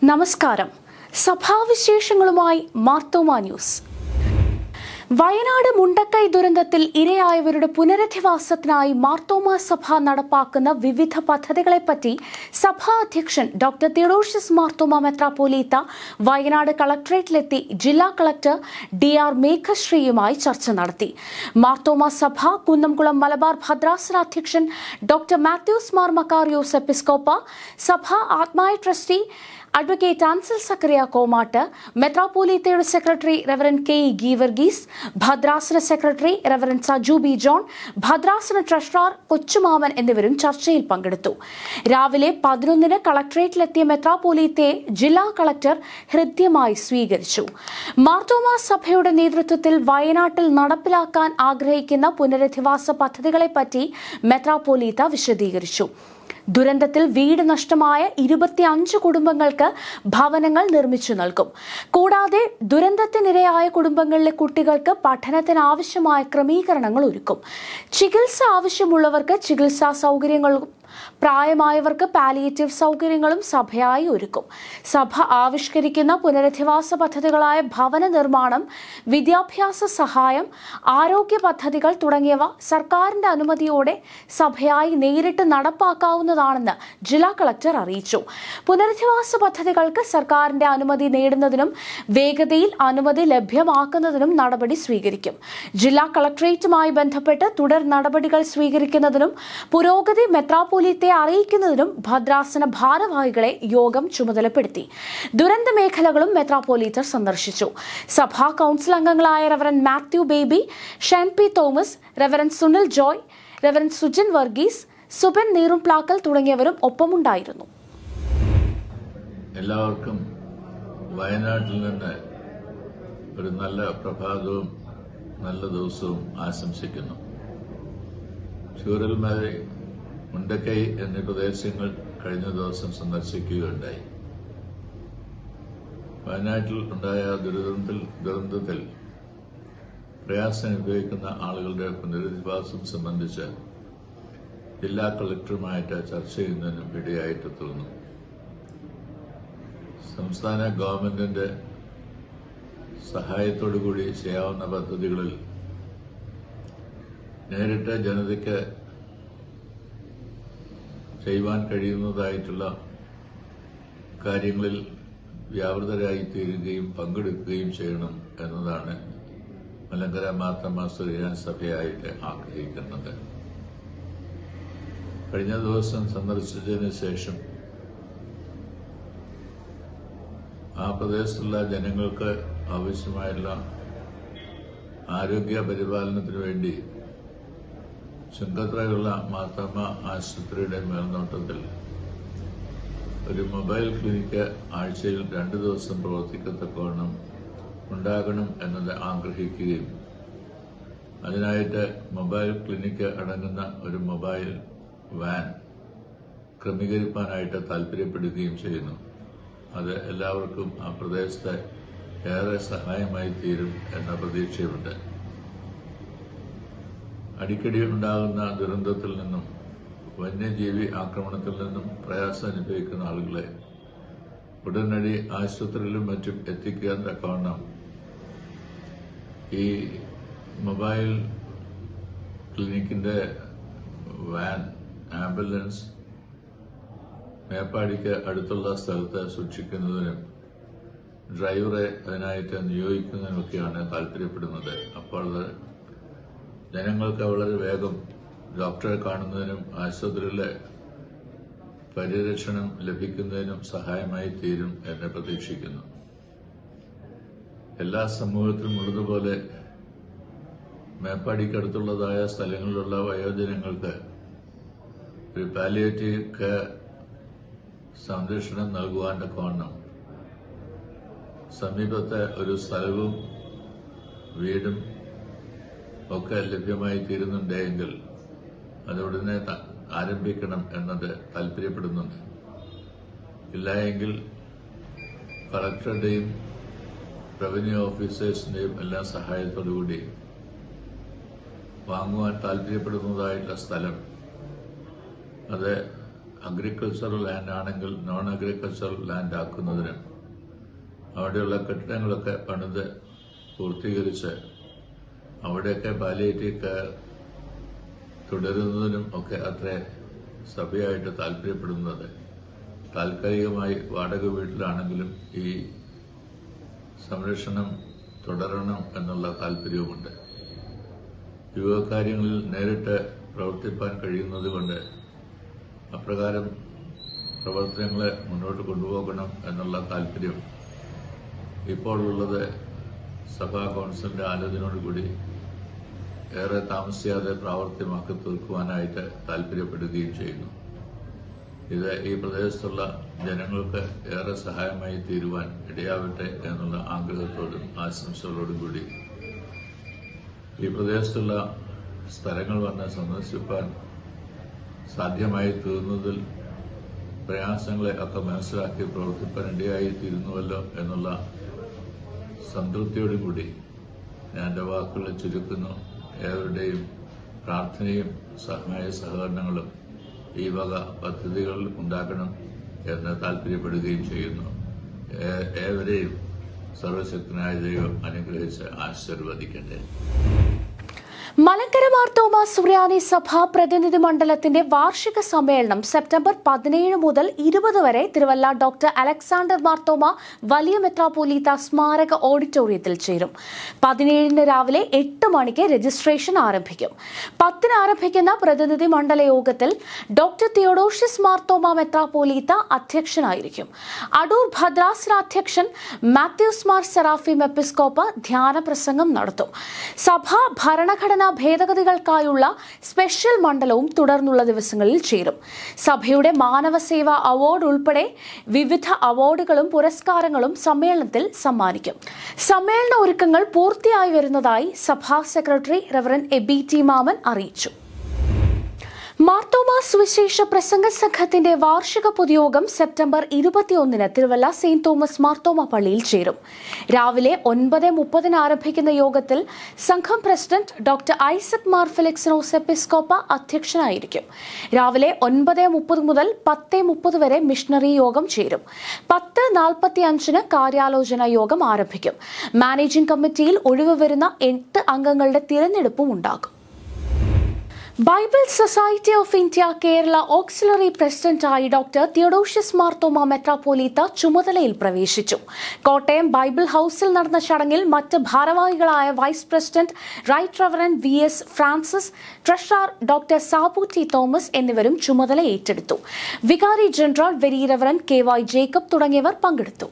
നമസ്കാരം. സഭാവിശേഷങ്ങളുമായി മാർത്തോമ ന്യൂസ്. വയനാട് മുണ്ടക്കൈ ദുരന്തത്തിൽ ഇരയായവരുടെ പുനരധിവാസത്തിനായി മാർത്തോമ സഭ നടപ്പാക്കുന്ന വിവിധ പദ്ധതികളെപ്പറ്റി സഭാ അധ്യക്ഷൻ ഡോക്ടർ തിയോഡോഷ്യസ് മാർത്തോമ മെത്രാപ്പോലീത്ത വയനാട് കളക്ടറേറ്റിലെത്തി ജില്ലാ കളക്ടർ DR മേഘശ്രീയുമായി ചർച്ച നടത്തി. മാർത്തോമ സഭ കുന്നംകുളം മലബാർ ഭദ്രാസന അധ്യക്ഷൻ doctor Mathews Mar Makarios Episcopa, സഭ ആത്മായ ട്രസ്റ്റി അഡ്വക്കേറ്റ് ആൻസൽ സക്കറിയ കോമാട്ട്, മെത്രാപ്പോലീത്തയുടെ സെക്രട്ടറി റെവറൻഡ് K. ഗീവർഗീസ്, ഭദ്രാസന secretary reverend Saju B. John, ഭദ്രാസന ട്രഷറർ കൊച്ചുമാമൻ എന്നിവരും ചർച്ചയിൽ പങ്കെടുത്തു. രാവിലെ 11-ന് കളക്ടറേറ്റിലെത്തിയ മെത്രാപ്പോലീത്തയെ ജില്ലാ കളക്ടർ ഹൃദ്യമായി സ്വീകരിച്ചു. മാർത്തോമ സഭയുടെ നേതൃത്വത്തിൽ വയനാട്ടിൽ നടപ്പിലാക്കാൻ ആഗ്രഹിക്കുന്ന പുനരധിവാസ പദ്ധതികളെപ്പറ്റി മെത്രാപ്പോലീത്ത വിശദീകരിച്ചു. ദുരന്തത്തിൽ വീട് നഷ്ടമായ 25 കുടുംബങ്ങൾക്ക് ഭവനങ്ങൾ നിർമ്മിച്ചു നൽകും. കൂടാതെ ദുരന്തത്തിനിരയായ കുടുംബങ്ങളിലെ കുട്ടികൾക്ക് പഠനത്തിനാവശ്യമായ ക്രമീകരണങ്ങൾ ഒരുക്കും. ചികിത്സ ആവശ്യമുള്ളവർക്ക് ചികിത്സാ സൗകര്യങ്ങളും പ്രായമായവർക്ക് പാലിയേറ്റീവ് സൗകര്യങ്ങളും സഭയായി ഒരുക്കും. സഭ ആവിഷ്കരിക്കുന്ന പുനരധിവാസ പദ്ധതികളായ ഭവന നിർമ്മാണം, വിദ്യാഭ്യാസ സഹായം, ആരോഗ്യ പദ്ധതികൾ തുടങ്ങിയവ സർക്കാരിന്റെ അനുമതിയോടെ സഭയായി നേരിട്ട് നടപ്പാക്കാവുന്നതാണെന്ന് ജില്ലാ കളക്ടർ അറിയിച്ചു. പുനരധിവാസ പദ്ധതികൾക്ക് സർക്കാരിന്റെ അനുമതി നേടുന്നതിനും വേഗതയിൽ അനുമതി ലഭ്യമാക്കുന്നതിനും നടപടി സ്വീകരിക്കും. ജില്ലാ കളക്ടറേറ്റുമായി ബന്ധപ്പെട്ട് തുടർ നടപടികൾ സ്വീകരിക്കുന്നതിനും പുരോഗതി മെത്രാപ്പോലീത്തയെ അറിയിക്കുന്നതിനും ഭദ്രാസന ഭാരവാഹികളെ യോഗം ചുമതലപ്പെടുത്തി. ദുരന്ത മേഖലകളും മെത്രാപ്പോലീത്ത സന്ദർശിച്ചു. സഭാ കൗൺസിൽ അംഗങ്ങളായ reverend Mathew Baby, Shen P. Thomas, reverend Sunil Joy, reverend Sujin Varghese, Suban Neerumplackal തുടങ്ങിയവരും ഒപ്പമുണ്ടായിരുന്നു. എല്ലാവർക്കും വയനാട്ടിൽ നിന്ന് ഒരു നല്ല പ്രഭാതവും നല്ല ദിവസവും ആശംസിക്കുന്നു. ചൂരൽമല, മുണ്ടക്കൈ എന്നീ പ്രദേശങ്ങൾ കഴിഞ്ഞ ദിവസം സന്ദർശിക്കുകയുണ്ടായി. വയനാട്ടിൽ ഉണ്ടായ ദുരന്തത്തിൽ പ്രയാസം അനുഭവിക്കുന്ന ആളുകളുടെ പുനരധിവാസം സംബന്ധിച്ച് ജില്ലാ കളക്ടറുമായിട്ട് ചർച്ച ചെയ്യുന്നതിനും ഇടയായിട്ട് തോന്നുന്നു. സംസ്ഥാന ഗവൺമെന്റിന്റെ സഹായത്തോടുകൂടി ചെയ്യാവുന്ന പദ്ധതികളിൽ നേരിട്ട് ജനതയ്ക്ക് ചെയ്യുവാൻ കഴിയുന്നതായിട്ടുള്ള കാര്യങ്ങളിൽ വ്യാപൃതരായി തീരുകയും പങ്കെടുക്കുകയും ചെയ്യണം എന്നതാണ് മലങ്കര മാർത്തോമ സുറിയാനി സഭയായിട്ട് ആഗ്രഹിക്കുന്നത്. കഴിഞ്ഞ ദിവസം സന്ദർശിച്ചതിന് ശേഷം ആ പ്രദേശത്തുള്ള ജനങ്ങൾക്ക് ആവശ്യമായുള്ള ആരോഗ്യ പരിപാലനത്തിനു വേണ്ടി ചുങ്കത്രയുള്ള മാർത്തോമ ആശുപത്രിയുടെ മേൽനോട്ടത്തിൽ ഒരു മൊബൈൽ ക്ലിനിക്ക് ആഴ്ചയിൽ 2 ദിവസം പ്രവർത്തിക്കത്തക്കവണ്ണം ഉണ്ടാകണം എന്നത് ആഗ്രഹിക്കുകയും അതിനായിട്ട് മൊബൈൽ ക്ലിനിക്ക് അടങ്ങുന്ന ഒരു മൊബൈൽ വാൻ ക്രമീകരിക്കാനായിട്ട് താൽപര്യപ്പെടുകയും ചെയ്യുന്നു. അത് എല്ലാവർക്കും ആ പ്രദേശത്തെ ഏറെ സഹായമായി തീരും എന്ന പ്രതീക്ഷയുണ്ട്. അടിക്കടി ഉണ്ടാകുന്ന ദുരന്തത്തിൽ നിന്നും വന്യജീവി ആക്രമണത്തിൽ നിന്നും പ്രയാസം അനുഭവിക്കുന്ന ആളുകളെ ഉടനടി ആശുപത്രിയിലും മറ്റും എത്തിക്കാൻ തക്കവണ്ണം ഈ മൊബൈൽ ക്ലിനിക്കിന്റെ വാൻ, ആംബുലൻസ് മേപ്പാടിക്ക് അടുത്തുള്ള സ്ഥലത്ത് സൂക്ഷിക്കുന്നതിനും ഡ്രൈവറെ അതിനായിട്ട് നിയോഗിക്കുന്നതിനുമൊക്കെയാണ് താൽപര്യപ്പെടുന്നത്. അപ്പോൾ ജനങ്ങൾക്ക് വളരെ വേഗം ഡോക്ടറെ കാണുന്നതിനും ആശുപത്രിയിലെ പരിരക്ഷണം ലഭിക്കുന്നതിനും സഹായമായി തീരും എന്ന് പ്രതീക്ഷിക്കുന്നു. എല്ലാ സമൂഹത്തിലും ഉള്ളതുപോലെ മേപ്പാടിക്കടുത്തുള്ളതായ സ്ഥലങ്ങളിലുള്ള വയോജനങ്ങൾക്ക് ഒരു പാലിയേറ്റീവ് കെയർ സംരക്ഷണം നൽകുവാൻ തക്കവണ്ണം സമീപത്തെ ഒരു സ്ഥലവും വീടും ഒക്കെ ലഭ്യമായി തീരുന്നുണ്ടെങ്കിൽ അത് ഉടനെ ആരംഭിക്കണം എന്നത് താൽപര്യപ്പെടുന്നുണ്ട്. ഇല്ലായെങ്കിൽ കളക്ടറുടെയും റവന്യൂ ഓഫീസേഴ്സിന്റെയും എല്ലാ സഹായത്തോടുകൂടി വാങ്ങുവാൻ താൽപര്യപ്പെടുന്നതായിട്ടുള്ള സ്ഥലം അത് അഗ്രികൾച്ചറൽ ലാൻഡ് ആണെങ്കിൽ നോൺ അഗ്രികൾച്ചറൽ ലാൻഡ് ആക്കുന്നതിന് അവിടെയുള്ള കെട്ടിടങ്ങളൊക്കെ പണിത് പൂർത്തീകരിച്ച് അവിടെയൊക്കെ പാലിയേറ്റീവ് കെയർ തുടരുന്നതിനും ഒക്കെ അത്ര സഭയായിട്ട് താല്പര്യപ്പെടുന്നത്. താൽക്കാലികമായി വാടക വീട്ടിലാണെങ്കിലും ഈ സംരക്ഷണം തുടരണം എന്നുള്ള താല്പര്യവുമുണ്ട്. യുവകാര്യങ്ങളിൽ നേരിട്ട് പ്രവർത്തിപ്പാൻ കഴിയുന്നതുകൊണ്ട് അപ്രകാരം പ്രവർത്തനങ്ങളെ മുന്നോട്ട് കൊണ്ടുപോകണം എന്നുള്ള താല്പര്യം ഇപ്പോൾ ഉള്ളത് സഭാ കൗൺസിലിന്റെ ആലോചനയോടുകൂടി ഏറെ താമസിയാതെ പ്രാവർത്തികമാക്കി തീർക്കുവാനായിട്ട് താല്പര്യപ്പെടുകയും ചെയ്യുന്നു. ഇത് ഈ പ്രദേശത്തുള്ള ജനങ്ങൾക്ക് ഏറെ സഹായമായി തീരുവാൻ ഇടയാവട്ടെ എന്നുള്ള ആഗ്രഹത്തോടും ആശംസകളോടും കൂടി ഈ പ്രദേശത്തുള്ള സ്ഥലങ്ങൾ വന്ന് സന്ദർശിപ്പാൻ സാധ്യമായി തീർന്നതിൽ പ്രയാസങ്ങളെ ഒക്കെ മനസ്സിലാക്കി പ്രവർത്തിപ്പാൻ ഇടയായി തീരുന്നുവല്ലോ എന്നുള്ള സംതൃപ്തിയോടും കൂടി ഞാൻ എൻ്റെ വാക്കുകൾ ചുരുക്കുന്നു. ഏവരുടെയും പ്രാർത്ഥനയും സഹായ സഹകരണങ്ങളും ഈ വക പദ്ധതികൾ ഉണ്ടാക്കണം എന്ന് താല്പര്യപ്പെടുകയും ചെയ്യുന്നു. ഏവരെയും സർവശക്തനായ ദൈവം അനുഗ്രഹിച്ച് ആശീർവദിക്കട്ടെ. മലങ്കര മാർത്തോമാ സുറിയാനി സഭാ പ്രതിനിധി മണ്ഡലത്തിന്റെ വാർഷിക സമ്മേളനം സെപ്റ്റംബർ 17 മുതൽ 20 വരെ തിരുവല്ല ഡോക്ടർ അലക്സാണ്ടർ മാർത്തോമാ വലിയ മെത്രാപ്പോലീത്ത സ്മാരക ഓഡിറ്റോറിയത്തിൽ ചേരും. 17 രാവിലെ 8 മണിക്ക് രജിസ്ട്രേഷൻ ആരംഭിക്കും. 10 ആരംഭിക്കുന്ന പ്രതിനിധി മണ്ഡല യോഗത്തിൽ ഡോക്ടർ തിയോഡോഷ്യസ് മാർത്തോമാ മെത്രാപ്പോലീത്ത അധ്യക്ഷനായിരിക്കും. അടൂർ ഭദ്രാസനാധ്യക്ഷൻ മാത്യൂസ് മാർ സെറാഫീം എപ്പിസ്കോപ്പ ധ്യാന പ്രസംഗം നടത്തും. സഭാ ഭരണഘടന ഭേദഗതികൾക്കായുള്ള സ്പെഷ്യൽ മണ്ഡലവും തുടർന്നുള്ള ദിവസങ്ങളിൽ ചേരും. സഭയുടെ മാനവസേവാ അവാർഡ് ഉൾപ്പെടെ വിവിധ അവാർഡുകളും പുരസ്കാരങ്ങളും സമ്മേളനത്തിൽ സമ്മാനിക്കും. സമ്മേളന ഒരുക്കങ്ങൾ പൂർത്തിയായി വരുന്നതായി സഭാ സെക്രട്ടറി റവറൻഡ് എബി ടി മാമൻ അറിയിച്ചു. മാർത്തോമാ സുവിശേഷ പ്രസംഗ സംഘത്തിന്റെ വാർഷിക പൊതുയോഗം September 21 Thiruvalla saint Thomas Marthoma പള്ളിയിൽ ചേരും. രാവിലെ 9:30 ആരംഭിക്കുന്ന യോഗത്തിൽ സംഘം president doctor Isaac Mar Philoxenos Episcopa അധ്യക്ഷനായിരിക്കും. രാവിലെ 9:30 മുതൽ 10:30 വരെ മിഷണറി യോഗം ചേരും. 10:45 കാര്യാലോചന യോഗം ആരംഭിക്കും. മാനേജിംഗ് കമ്മിറ്റിയിൽ ഒഴിവ് വരുന്ന 8 അംഗങ്ങളുടെ തിരഞ്ഞെടുപ്പും ഉണ്ടാകും. Bible society of India Kerala auxiliary പ്രസിഡന്റായി ഡോക്ടർ തിയോഡോഷ്യസ് മാർത്തോമാ മെത്രാപ്പോലീത്ത ചുമതലയിൽ പ്രവേശിച്ചു. കോട്ടയം ബൈബിൾ ഹൌസിൽ നടന്ന ചടങ്ങിൽ മറ്റ് ഭാരവാഹികളായ vice president right reverend VS Francis, treasurer doctor Sabu T Thomas എന്നിവരും ചുമതല ഏറ്റെടുത്തു. വികാരി general very reverend KY Jacob തുടങ്ങിയവർ പങ്കെടുത്തു.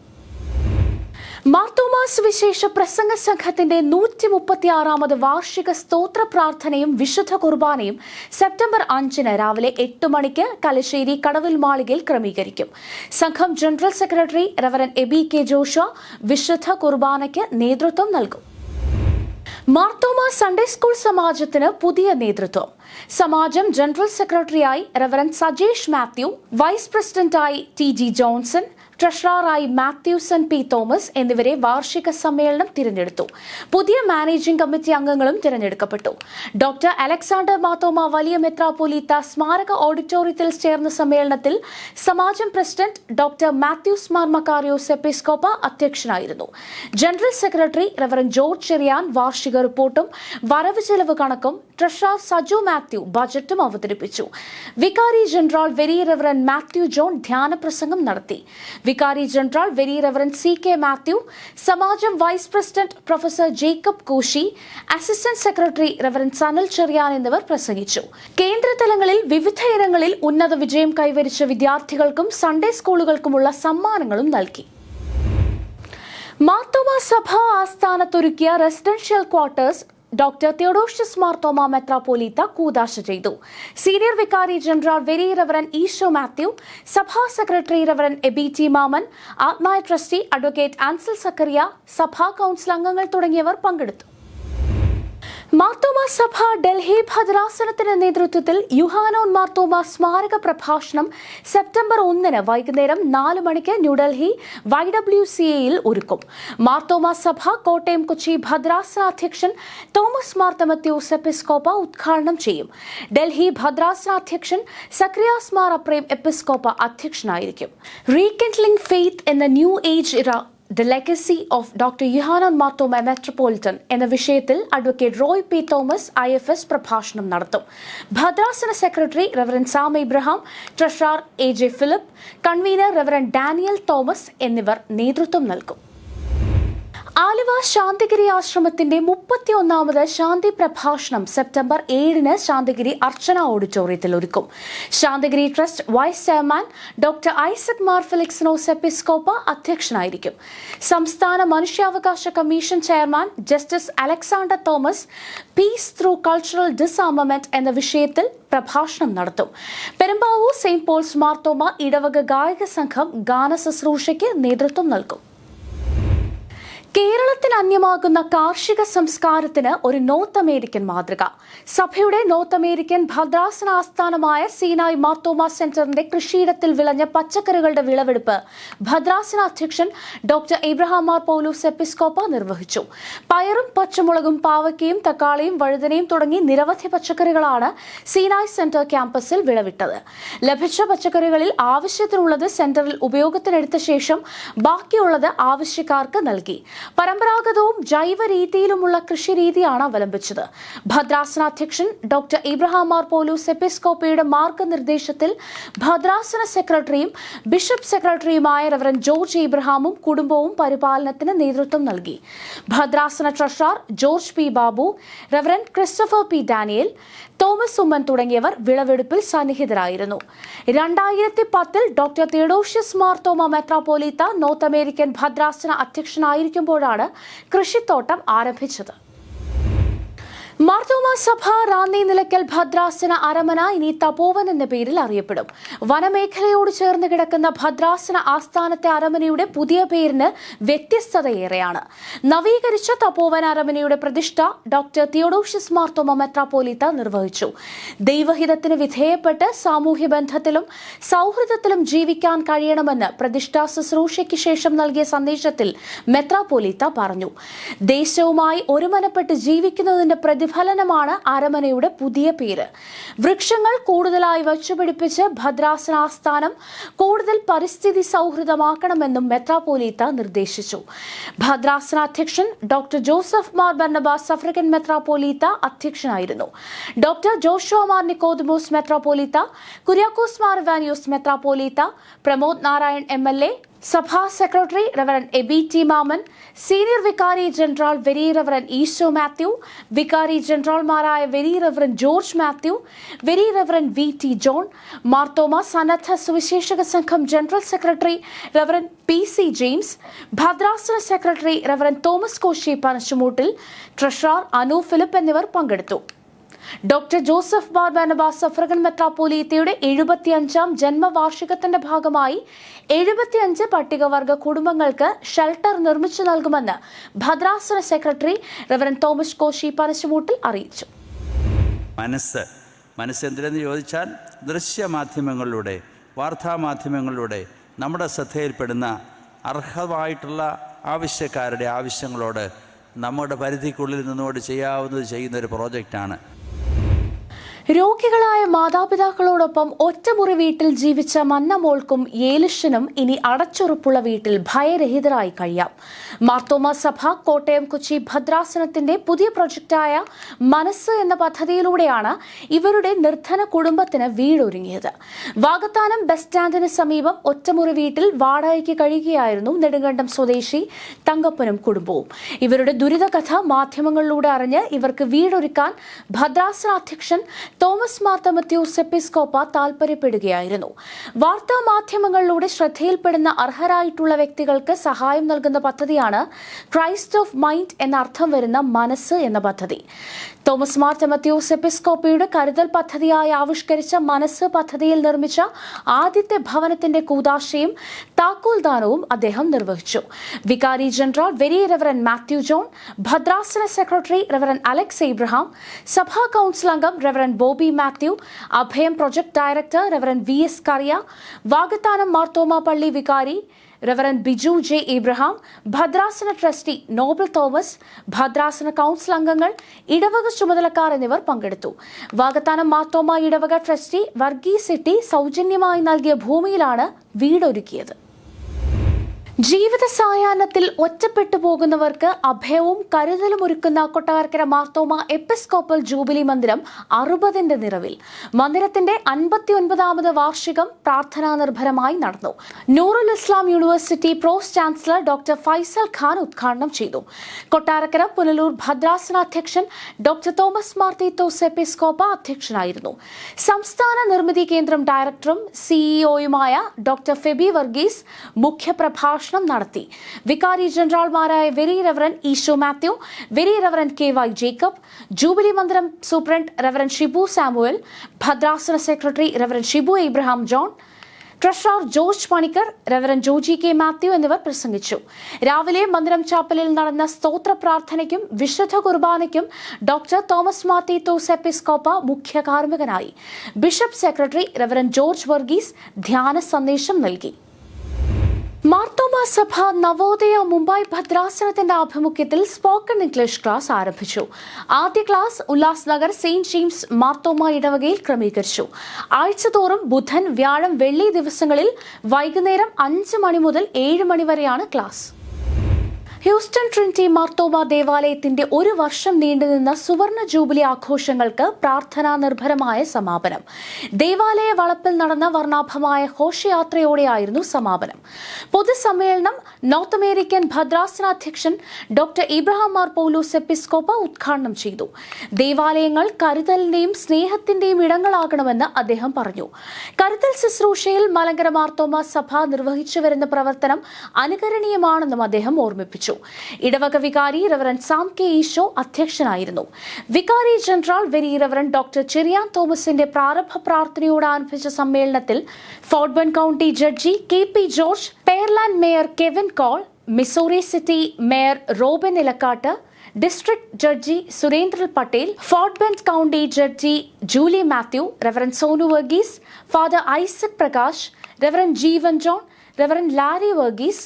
മാർത്തോമാ സുവിശേഷ പ്രസംഗ സംഘത്തിന്റെ 136ാമത് വാർഷിക സ്തോത്ര പ്രാർത്ഥനയും വിശുദ്ധ കുർബാനയും സെപ്റ്റംബർ 5 രാവിലെ 8 മണിക്ക് കലശ്ശേരി കടവിൽ മാളികയിൽ ക്രമീകരിക്കും. സംഘം general secretary reverend Aby K Josha വിശുദ്ധ കുർബാനയ്ക്ക് നേതൃത്വം നൽകും. മാർത്തോമാ സൺഡേ സ്കൂൾ സമാജത്തിന് പുതിയ നേതൃത്വം. സമാജം ജനറൽ സെക്രട്ടറിയായി റവറൻഡ് സജേഷ് മാത്യു, വൈസ് പ്രസിഡന്റായി TG ജോൺസൺ, ട്രഷററായി മാത്യൂസൺ P തോമസ് എന്നിവരെ വാർഷിക സമ്മേളനം തിരഞ്ഞെടുത്തു. പുതിയ മാനേജിംഗ് കമ്മിറ്റി അംഗങ്ങളും തിരഞ്ഞെടുക്കപ്പെട്ടു. ഡോക്ടർ അലക്സാണ്ടർ മാർത്തോമാ വലിയ മെത്രാപ്പോലീത്ത സ്മാരക ഓഡിറ്റോറിയത്തിൽ ചേർന്ന സമ്മേളനത്തിൽ സമാജം president doctor Mathews Mar Makarios എപ്പിസ്കോപ്പ അധ്യക്ഷനായിരുന്നു. General secretary reverend George Cherian വാർഷിക റിപ്പോർട്ടും വരവ് ചെലവ് കണക്കും, ട്രഷറർ സജു മാത്യു ബജറ്റും അവതരിപ്പിച്ചു. വികാരി general very reverend Mathew John ധ്യാന പ്രസംഗം നടത്തി. വികാരി general very reverend CK Mathew, സമാജം vice president professor Jacob Koshy, assistant secretary reverend Sanal Cherian എന്നിവർ പ്രസംഗിച്ചു. കേന്ദ്ര തലങ്ങളിൽ വിവിധ ഇനങ്ങളിൽ ഉന്നത വിജയം കൈവരിച്ച വിദ്യാർത്ഥികൾക്കും സൺഡേ സ്കൂളുകൾക്കുമുള്ള സമ്മാനങ്ങളും നൽകി. മാർത്തോമാ സഭ ആസ്ഥാനത്തൊരുക്കിയ residential quarters doctor Theodosius Marthoma മെത്രാപ്പോലീത്ത കൂദാശ ചെയ്തു. സീനിയർ വികാരി general very reverend Isho Mathew, സഭാ secretary reverend Aby T Mammen, ആത്മായ ട്രസ്റ്റി അഡ്വക്കേറ്റ് ആൻസൽ സക്കറിയ, സഭാ കൗൺസിൽ അംഗങ്ങൾ തുടങ്ങിയവർ പങ്കെടുത്തു. മാർത്തോമ സഭ ഡൽഹി ഭദ്രാസനത്തിന്റെ നേതൃത്വത്തിൽ യുഹാനോൻ മാർത്തോമ സ്മാരക പ്രഭാഷണം സെപ്റ്റംബർ 1 വൈകുന്നേരം 4 മണിക്ക് ന്യൂഡൽഹി YWCAയിൽ ഒരുക്കും. മാർത്തോമ സഭ കോട്ടയം കൊച്ചി ഭദ്രാസന അധ്യക്ഷൻ തോമസ് മാർ തിമോത്തിയോസ് എപ്പിസ്കോപ്പ ഉദ്ഘാടനം ചെയ്യും. ഡൽഹി ഭദ്രാസന അധ്യക്ഷൻ സക്രിയാസ് മാർ അപ്രേം എപ്പിസ്കോപ്പ അധ്യക്ഷനായിരിക്കും. റീകെൻഡ്ലിംഗ് ഫെയ്ത്ത് എന്ന ന്യൂ ഏജ് ഇറ The Legacy of Dr. Yohanan Marthoma Metropolitan എന്ന വിഷയത്തിൽ advocate Roy P Thomas IFS പ്രഭാഷണം നടത്തും. ഭദ്രാസന secretary reverend Sam Ibrahim, treasurer AJ Philip, convener reverend Daniel Thomas എന്നിവർ നേതൃത്വം നൽകും. ആലുവ ശാന്തിഗിരി ആശ്രമത്തിന്റെ 31ാമത് ശാന്തി പ്രഭാഷണം സെപ്റ്റംബർ 7 ശാന്തിഗിരി അർച്ചന ഓഡിറ്റോറിയത്തിൽ ഒരുക്കും. Santhigiri trust vice chairman doctor Isaac Mar Philoxenos Episcopa അധ്യക്ഷനായിരിക്കും. സംസ്ഥാന മനുഷ്യാവകാശ commission chairman justice Alexander Thomas peace through cultural disarmament എന്ന വിഷയത്തിൽ പ്രഭാഷണം നടത്തും. പെരുമ്പാവൂർ സെയിന്റ് പോൾസ് മാർത്തോമ ഇടവക ഗായക സംഘം ഗാന ശുശ്രൂഷയ്ക്ക് നേതൃത്വം നൽകും. കേരളത്തിന് അന്യമാകുന്ന കാർഷിക സംസ്കാരത്തിന് ഒരു നോർത്ത് അമേരിക്കൻ മാതൃക. സഭയുടെ നോർത്ത് അമേരിക്കൻ ഭദ്രാസന ആസ്ഥാനമായ സീനായ് മാർത്തോമ സെന്ററിന്റെ കൃഷിയിടത്തിൽ വിളഞ്ഞ പച്ചക്കറികളുടെ വിളവെടുപ്പ് ഭദ്രാസന അധ്യക്ഷൻ ഡോക്ടർ എബ്രഹാം മാർ പൗലോസ് എപ്പിസ്കോപ്പ നിർവഹിച്ചു. പയറും പച്ചമുളകും പാവയ്ക്കയും തക്കാളിയും വഴുതനയും തുടങ്ങി നിരവധി പച്ചക്കറികളാണ് സീനായ് സെന്റർ ക്യാമ്പസിൽ വിളവിട്ടത്. ലഭിച്ച പച്ചക്കറികളിൽ ആവശ്യത്തിനുള്ളത് സെന്ററിൽ ഉപയോഗത്തിനെടുത്ത ശേഷം ബാക്കിയുള്ളത് ആവശ്യക്കാർക്ക് നൽകി. പരമ്പരാഗതവും ജൈവ രീതിയിലുമുള്ള കൃഷിരീതിയാണ് അവലംബിച്ചത്. ഭദ്രാസന അധ്യക്ഷൻ ഡോക്ടർ എബ്രഹാം മാർ പൗലോസ് എപ്പിസ്കോപ്പയുടെ മാർഗനിർദ്ദേശത്തിൽ ഭദ്രാസന സെക്രട്ടറിയും ബിഷപ്പ് സെക്രട്ടറിയുമായ റവറൻഡ് ജോർജ് ഇബ്രഹാമും കുടുംബവും പരിപാലനത്തിന് നേതൃത്വം നൽകി. ഭദ്രാസന treasurer George P Babu, reverend Christopher P Daniel, Thomas Oommen തുടങ്ങിയവർ വിളവെടുപ്പിൽ സന്നിഹിതരായിരുന്നു. 2010 ഡോക്ടർ തിയോഡോഷ്യസ് മാർത്തോമ മെത്രാപ്പോലീത്ത നോർത്ത് അമേരിക്കൻ ഭദ്രാസന അധ്യക്ഷനായിരിക്കുമ്പോഴാണ് കൃഷിത്തോട്ടം ആരംഭിച്ചത്. മാർത്തോമ സഭ റാന്നി നിലയ്ക്കൽ ഭദ്രാസന അരമന ഇനി തപോവൻ എന്ന പേരിൽ അറിയപ്പെടും. വനമേഖലയോട് ചേർന്ന് കിടക്കുന്ന ഭദ്രാസന ആസ്ഥാനത്തെ അരമനയുടെ പുതിയ പേരിന് വ്യത്യസ്തതയേറെയാണ്. നവീകരിച്ച തപോവൻ അരമനയുടെ പ്രതിഷ്ഠ ഡോക്ടർ തിയോഡോഷ്യസ് മാർത്തോമ മെത്രാപ്പോലീത്ത നിർവഹിച്ചു. ദൈവഹിതത്തിന് വിധേയപ്പെട്ട് സാമൂഹ്യ ബന്ധത്തിലും സൗഹൃദത്തിലും ജീവിക്കാൻ കഴിയണമെന്ന് പ്രതിഷ്ഠാ ശുശ്രൂഷയ്ക്ക് ശേഷം നൽകിയ സന്ദേശത്തിൽ മെത്രാപ്പോലീത്ത പറഞ്ഞു. ദേശവുമായി ഒരുമനപ്പെട്ട് ജീവിക്കുന്നതിന്റെ പ്രതിഫലനമാണ് അരമനയുടെ പുതിയ പേര്. വൃക്ഷങ്ങൾ കൂടുതലായി വച്ചുപിടിപ്പിച്ച് ഭദ്രാസന ആസ്ഥാനം കൂടുതൽ പരിസ്ഥിതി സൗഹൃദമാക്കണമെന്നും മെത്രാപ്പോലീത്ത നിർദ്ദേശിച്ചു. ഭദ്രാസന അധ്യക്ഷൻ ഡോക്ടർ ജോസഫ് മാർ ബർണബാസ് അഫ്രിക്കൻ മെത്രാപ്പോലീത്ത അധ്യക്ഷനായിരുന്നു. ഡോക്ടർ ജോഷുവ മാർ നിക്കോദിമോസ് മെത്രാപ്പോലീത്ത, കുര്യാക്കോസ് മാർ ഇവാനിയോസ് മെത്രാപ്പോലീത്ത, പ്രമോദ് നാരായൺ MLA, സഭാ secretary reverend Aby T Mammen, senior വികാരി general very reverend Isho Mathew, വികാരി ജനറൽമാരായ very reverend George Mathew, very reverend VT John, Marthoma സന്നദ്ധ സുവിശേഷക സംഘം general secretary reverend PC James, ഭദ്രാസന സെക്രട്ടറി റവറൻഡ് തോമസ് കോശി പനശുമൂട്ടിൽ, ട്രഷറർ അനു ഫിലിപ്പ് എന്നിവർ പങ്കെടുത്തു. Doctor Joseph Mar Barnabas African മെത്രാപ്പോലീത്തയുടെ 75ാം ജന്മവാർഷികത്തിന്റെ ഭാഗമായി 75 പട്ടികവർഗ കുടുംബങ്ങൾക്ക് ഷെൽട്ടർ നിർമ്മിച്ചു നൽകുമെന്ന് ഭദ്രാസന സെക്രട്ടറി റവറൻഡ് തോമസ് കോശി പനശുമൂട്ടിൽ അറിയിച്ചു. മനസ്സ് എന്തിനെന്ന് ചോദിച്ചാൽ ദൃശ്യമാധ്യമങ്ങളിലൂടെ, വാർത്താമാധ്യമങ്ങളിലൂടെ നമ്മുടെ ശ്രദ്ധയിൽപ്പെടുന്ന അർഹമായിട്ടുള്ള ആവശ്യക്കാരുടെ ആവശ്യങ്ങളോട് നമ്മുടെ പരിധിക്കുള്ളിൽ നിന്നുകൊണ്ട് ചെയ്യുന്നൊരു പ്രോജക്റ്റാണ്. രോഗികളായ മാതാപിതാക്കളോടൊപ്പം ഒറ്റമുറി വീട്ടിൽ ജീവിച്ച മന്നമോൾക്കും ഏലിഷനും ഇനി അടച്ചുറപ്പുള്ള വീട്ടിൽ ഭയരഹിതരായി കഴിയാം. മാർത്തോമ സഭ കോട്ടയം കൊച്ചി ഭദ്രാസനത്തിന്റെ പുതിയ പ്രൊജക്റ്റായ മനസ്സ് എന്ന പദ്ധതിയിലൂടെയാണ് ഇവരുടെ നിർധന കുടുംബത്തിന് വീടൊരുങ്ങിയത്. വാകത്താനം ബസ് സ്റ്റാൻഡിന് സമീപം ഒറ്റമുറി വീട്ടിൽ വാടകയ്ക്ക് കഴിയുകയായിരുന്നു നെടുങ്കണ്ടം സ്വദേശി തങ്കപ്പനും കുടുംബവും. ഇവരുടെ ദുരിതകഥ മാധ്യമങ്ങളിലൂടെ അറിഞ്ഞ് ഇവർക്ക് വീടൊരുക്കാൻ ഭദ്രാസന അധ്യക്ഷൻ തോമസ് മാർ തിമോത്തിയോസ് എപ്പിസ്കോപ്പ താൽപര്യപ്പെടുകയായിരുന്നു. വാർത്താ മാധ്യമങ്ങളിലൂടെ ശ്രദ്ധയിൽപ്പെടുന്ന അർഹരായിട്ടുള്ള വ്യക്തികൾക്ക് സഹായം നൽകുന്ന പദ്ധതിയാണ് ക്രൈസ്റ്റ് ഓഫ് മൈൻഡ് എന്ന അർത്ഥം വരുന്ന മനസ്സ് എന്ന പദ്ധതി. തോമസ് മാർ തിമോത്തിയോസ് എപ്പിസ്കോപ്പയുടെ കരുതൽ പദ്ധതിയായി ആവിഷ്കരിച്ച മനസ്സ് പദ്ധതിയിൽ നിർമ്മിച്ച ആദ്യത്തെ ഭവനത്തിന്റെ കൂദാശയും താക്കോൽദാനവും അദ്ദേഹം നിർവഹിച്ചു. വികാരി general very reverend Mathew John, ഭദ്രാസന സെക്രട്ടറി റെവറൻ അലക്സ് എബ്രഹാം, സഭാ കൗൺസിൽ അംഗം reverend Bobby Mathew, Abhayam project director reverend VS കറിയ, വാകത്താനം മാർത്തോമ പള്ളി വികാരി റെവറൻ ബിജു ജെ എബ്രഹാം, ഭദ്രാസന ട്രസ്റ്റി നോബൽ തോമസ്, ഭദ്രാസന കൗൺസിൽ അംഗങ്ങൾ, ഇടവക ചുമതലക്കാർ എന്നിവർ പങ്കെടുത്തു. വാകത്താനം മാർത്തോമ ഇടവക ട്രസ്റ്റി വർഗീസ് സെട്ടി സൗജന്യമായി നൽകിയ ഭൂമിയിലാണ് വീടൊരുക്കിയത്. ജീവിത സായാഹ്നത്തിൽ ഒറ്റപ്പെട്ടു പോകുന്നവർക്ക് അഭയവും കരുതലും ഒരുക്കുന്ന കൊട്ടാരക്കര മാർത്തോമ എപ്പിസ്കോപ്പൽ ജൂബിലി മന്ദിരം 60ന്റെ നിറവിൽ. മന്ദിരത്തിന്റെ 59ാമത് വാർഷികം പ്രാർത്ഥനാ നിർഭരമായി നടന്നു. നൂറുൽ ഇസ്ലാം യൂണിവേഴ്സിറ്റി പ്രോസ് ചാൻസലർ ഡോക്ടർ ഫൈസൽ ഖാൻ ഉദ്ഘാടനം ചെയ്തു. കൊട്ടാരക്കര പുനലൂർ ഭദ്രാസന അധ്യക്ഷൻ ഡോക്ടർ തോമസ് മാർ തിമോത്തിയോസ് എപ്പിസ്കോപ്പ അധ്യക്ഷനായിരുന്നു. സംസ്ഥാന നിർമ്മിതി കേന്ദ്രം ഡയറക്ടറും CEO-യുമായ ഡോക്ടർ ഫെബി വർഗീസ് മുഖ്യപ്രഭാഷണം നടത്തി. വികാരി ജനറൽമാരായ very reverend Isho Mathew, very reverend KY Jacob, jubilee മന്ദിരം സൂപ്രണ്ട് റെവറൻ ഷിബു സാമുവൽ, ഭദ്രാസന secretary reverend Shibu Abraham John, treasurer George Panicker, reverend Joji K Mathew എന്നിവർ പ്രസംഗിച്ചു. രാവിലെ മന്ദിരം ചാപ്പലിൽ നടന്ന സ്തോത്ര പ്രാർത്ഥനയ്ക്കും വിശുദ്ധ കുർബാനയ്ക്കും doctor Thomas Mar Timotheos Episcopa മുഖ്യ കാർമ്മികനായി. Bishop secretary reverend George Varghese ധ്യാന സന്ദേശം നൽകി. മാർത്തോമ സഭ നവോദയ മുംബൈ ഭദ്രാസനത്തിന്റെ ആഭിമുഖ്യത്തിൽ സ്പോക്കൺ ഇംഗ്ലീഷ് ക്ലാസ് ആരംഭിച്ചു. ആദ്യ class Ullas Nagar Saint James Marthoma ഇടവകയിൽ ക്രമീകരിച്ചു. ആഴ്ചതോറും ബുധൻ, വ്യാഴം, വെള്ളി ദിവസങ്ങളിൽ വൈകുന്നേരം 5 മണി മുതൽ 7 മണി വരെയാണ് ക്ലാസ്. ഹ്യൂസ്റ്റൺ ട്രിനിറ്റി മാർത്തോമ ദേവാലയത്തിന്റെ 1 വർഷം നീണ്ടുനിന്ന സുവർണ ജൂബിലി ആഘോഷങ്ങൾക്ക് പ്രാർത്ഥനാ നിർഭരമായ സമാപനം. ദേവാലയ വളപ്പിൽ നടന്ന വർണ്ണാഭമായ ഘോഷയാത്രയോടെയായിരുന്നു സമാപനം. പൊതുസമ്മേളനം നോർത്ത് അമേരിക്കൻ ഭദ്രാസന അധ്യക്ഷൻ ഡോക്ടർ ഇബ്രഹാം മാർ പൗലോസ് എപ്പിസ്കോപ്പ ഉദ്ഘാടനം ചെയ്തു. ദേവാലയങ്ങൾ കരുതലിന്റെയും സ്നേഹത്തിന്റെയും ഇടങ്ങളാകണമെന്ന് അദ്ദേഹം പറഞ്ഞു. കരുതൽ ശുശ്രൂഷയിൽ മലങ്കര മാർത്തോമ സഭ നിർവഹിച്ചു വരുന്ന പ്രവർത്തനം അനുകരണീയമാണെന്നും അദ്ദേഹം ഓർമ്മിപ്പിച്ചു. ഇടവക വികാരി റെവറൻ സാം K ഈശോ അധ്യക്ഷനായിരുന്നു. വികാരി general very reverend doctor Cherian തോമസിന്റെ പ്രാരംഭ പ്രാർത്ഥനയോട് ആരംഭിച്ച സമ്മേളനത്തിൽ Fort Bend County judge KP George, Pearland mayor Kevin Cole, Missouri City mayor Robin Elakkatt, district judge Surendran Patel, Fort Bend County judge Julie Mathew, reverend Sonu Varghese, father Isaac Prakash, reverend Jeevan John, reverend Larry Varghese,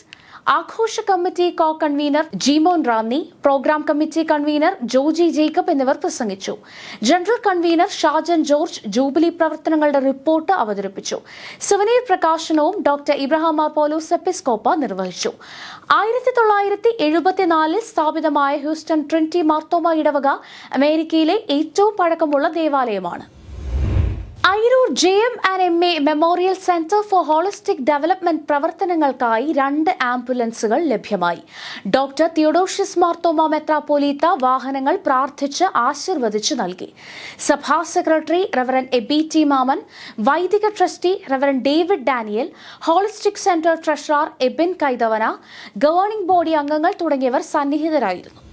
ആഘോഷ committee co convener Jimon Ranni, program committee convener Joji Jacob എന്നിവർ പ്രസംഗിച്ചു. General convener Shajan George jubilee പ്രവർത്തനങ്ങളുടെ report അവതരിപ്പിച്ചു. Souvenir പ്രകാശനവും doctor Ibrahim Mar പൗലോസ് എപ്പിസ്കോപ്പ നിർവഹിച്ചു. 1974 സ്ഥാപിതമായ Houston Trinity Marthoma ഇടവക അമേരിക്കയിലെ ഏറ്റവും പഴക്കമുള്ള ദേവാലയമാണ്. Ayroor JM&MA memorial center for holistic development പ്രവർത്തനങ്ങൾക്കായി 2 ആംബുലൻസുകൾ ലഭ്യമായി. ഡോക്ടർ തിയോഡോഷ്യസ് മാർത്തോമ മെത്രാപ്പോലീത്ത വാഹനങ്ങൾ പ്രാർത്ഥിച്ച് ആശീർവദിച്ചു നൽകി. സഭാ secretary reverend AB T Mammen, വൈദിക trustee reverend David Daniel, holistic centre treasurer Ebin Kaithavana, governing body അംഗങ്ങൾ തുടങ്ങിയവർ സന്നിഹിതരായിരുന്നു.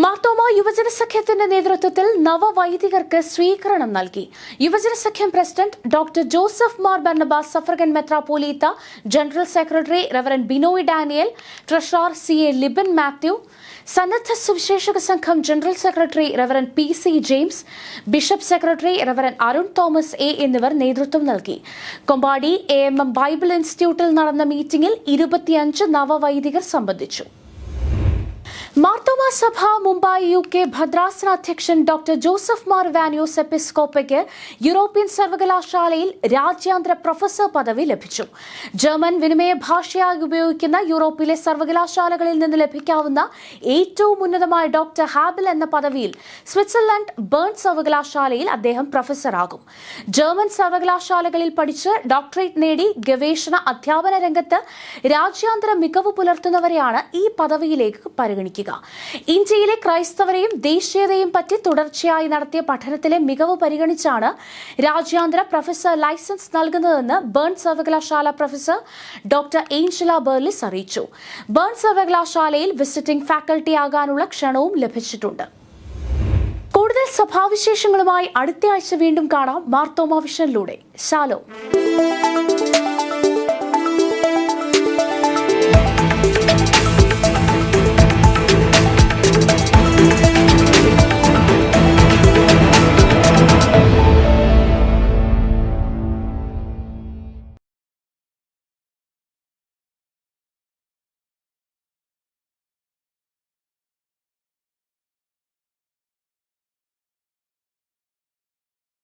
മാർത്തോമ യുവജന സഖ്യത്തിന്റെ നേതൃത്വത്തിൽ നവവൈദികർക്ക് സ്വീകരണം നൽകി. യുവജന സഖ്യം president doctor Joseph Mar Barnabas suffragan മെത്രാപ്പോലീത്ത, general secretary reverend Binoy Daniel, treasurer CA Liben Mathew, സന്നദ്ധ സുവിശേഷക സംഘം general secretary reverend PC James, bishop secretary reverend Arun Thomas A എന്നിവർ നേതൃത്വം നൽകി. കൊമ്പാടി AMM ബൈബിൾ ഇൻസ്റ്റിറ്റ്യൂട്ടിൽ നടന്ന മീറ്റിംഗിൽ 25 നവവൈദികർ സംബന്ധിച്ചു. മാർത്തോമ സഭ മുംബൈ UK ഭദ്രാസന അധ്യക്ഷൻ ഡോക്ടർ ജോസഫ് മാർ വാനിയോസ് എപ്പിസ്കോപ്പയ്ക്ക് യൂറോപ്യൻ സർവകലാശാലയിൽ രാജ്യാന്തര പ്രൊഫസർ പദവി ലഭിച്ചു. ജർമ്മൻ വിനിമയ ഭാഷയായി ഉപയോഗിക്കുന്ന യൂറോപ്പിലെ സർവകലാശാലകളിൽ നിന്ന് ലഭിക്കാവുന്ന ഏറ്റവും ഉന്നതമായ ഡോക്ടർ ഹാബിൽ എന്ന പദവിയിൽ സ്വിറ്റ്സർലൻഡ് ബേൺ സർവകലാശാലയിൽ അദ്ദേഹം പ്രൊഫസറാകും. ജർമ്മൻ സർവകലാശാലകളിൽ പഠിച്ച് ഡോക്ടറേറ്റ് നേടി ഗവേഷണ അധ്യാപന രംഗത്ത് രാജ്യാന്തര മികവ് പുലർത്തുന്നവരെയാണ് ഈ പദവിയിലേക്ക് പരിഗണിക്കുക. ലഭിക്കുക. ഇന്ത്യയിലെ ക്രൈസ്തവരെയും ദേശീയതയും പറ്റി തുടർച്ചയായി നടത്തിയ പഠനത്തിലെ മികവ് പരിഗണിച്ചാണ് രാജ്യാന്തര പ്രൊഫസർ ലൈസൻസ് നൽകുന്നതെന്ന് ബേൺ സർവകലാശാല പ്രൊഫസർ ഡോക്ടർ ഏഞ്ചല ബെർലിസ് അറിയിച്ചു. ബേൺ സർവകലാശാലയിൽ വിസിറ്റിംഗ് ഫാക്കൽറ്റി ആകാനുള്ള ക്ഷണവും ലഭിച്ചിട്ടുണ്ട്. കൂടുതൽ സഭാവിശേഷങ്ങളുമായി അടുത്ത ആഴ്ച വീണ്ടും കാണാം മാർത്തോമാ വിഷനിലൂടെ. ശാലോം.